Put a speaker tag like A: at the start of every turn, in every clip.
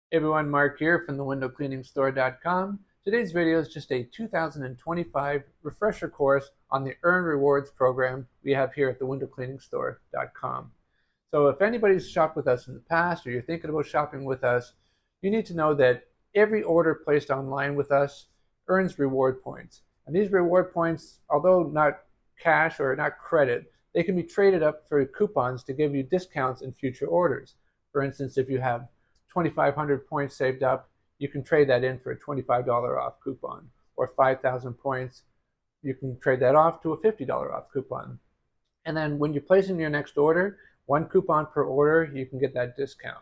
A: Hey everyone, Mark here from thewindowcleaningstore.com. Today's video is just a 2025 refresher course on the Earn Rewards program we have here at thewindowcleaningstore.com. So if anybody's shopped with us in the past or you're thinking about shopping with us, you need to know that every order placed online with us earns reward points. And these reward points, although not cash or not credit, they can be traded up for coupons to give you discounts in future orders. For instance, if you have 2,500 points saved up, you can trade that in for a $25 off coupon, or 5,000 points, you can trade that off to a $50 off coupon. And then when you're placing your next order, one coupon per order, you can get that discount.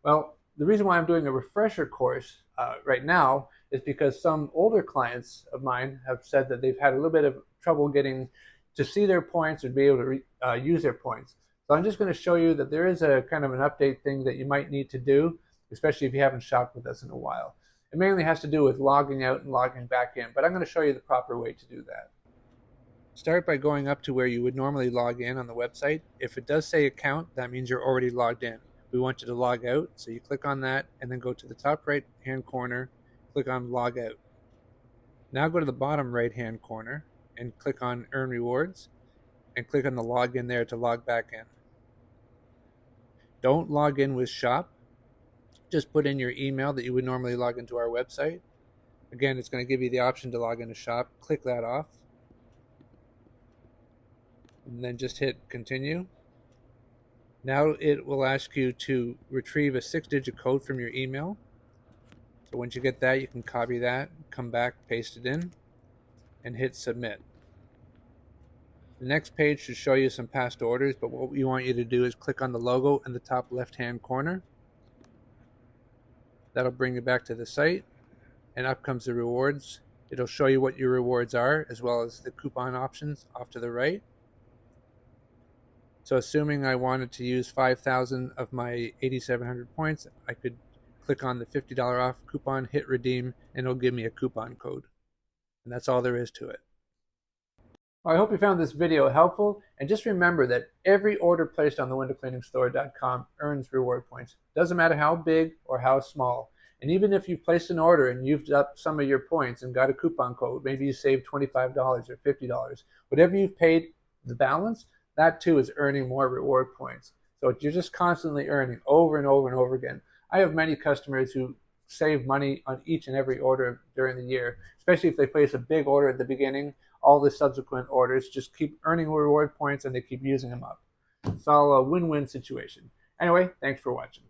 A: Well, the reason why I'm doing a refresher course right now is because some older clients of mine have said that they've had a little bit of trouble getting to see their points or be able to use their points. So I'm just going to show you that there is a kind of an update thing that you might need to do, especially if you haven't shopped with us in a while. It mainly has to do with logging out and logging back in, but I'm going to show you the proper way to do that. Start by going up to where you would normally log in on the website. If it does say account, that means you're already logged in. We want you to log out, so you click on that and then go to the top right hand corner, click on log out. Now go to the bottom right hand corner and click on earn rewards and click on the login there to log back in. Don't log in with shop, just put in your email that you would normally log into our website. Again, it's going to give you the option to log into shop. Click that off and then just hit continue. Now it will ask you to retrieve a 6-digit code from your email. So once you get that, you can copy that, come back, paste it in, and hit submit. The next page should show you some past orders, but what we want you to do is click on the logo in the top left-hand corner. That'll bring you back to the site, and up comes the rewards. It'll show you what your rewards are, as well as the coupon options off to the right. So assuming I wanted to use 5,000 of my 8,700 points, I could click on the $50 off coupon, hit redeem, and it'll give me a coupon code. And that's all there is to it. I hope you found this video helpful, and just remember that every order placed on the windowcleaningstore.com earns reward points. Doesn't matter how big or how small. And even if you've placed an order and used up some of your points and got a coupon code, maybe you saved $25 or $50, whatever you've paid the balance, that too is earning more reward points. So you're just constantly earning over and over and over again. I have many customers who save money on each and every order during the year, especially if they place a big order at the beginning. All the subsequent orders just keep earning reward points and they keep using them up. It's all a win-win situation. Anyway, thanks for watching.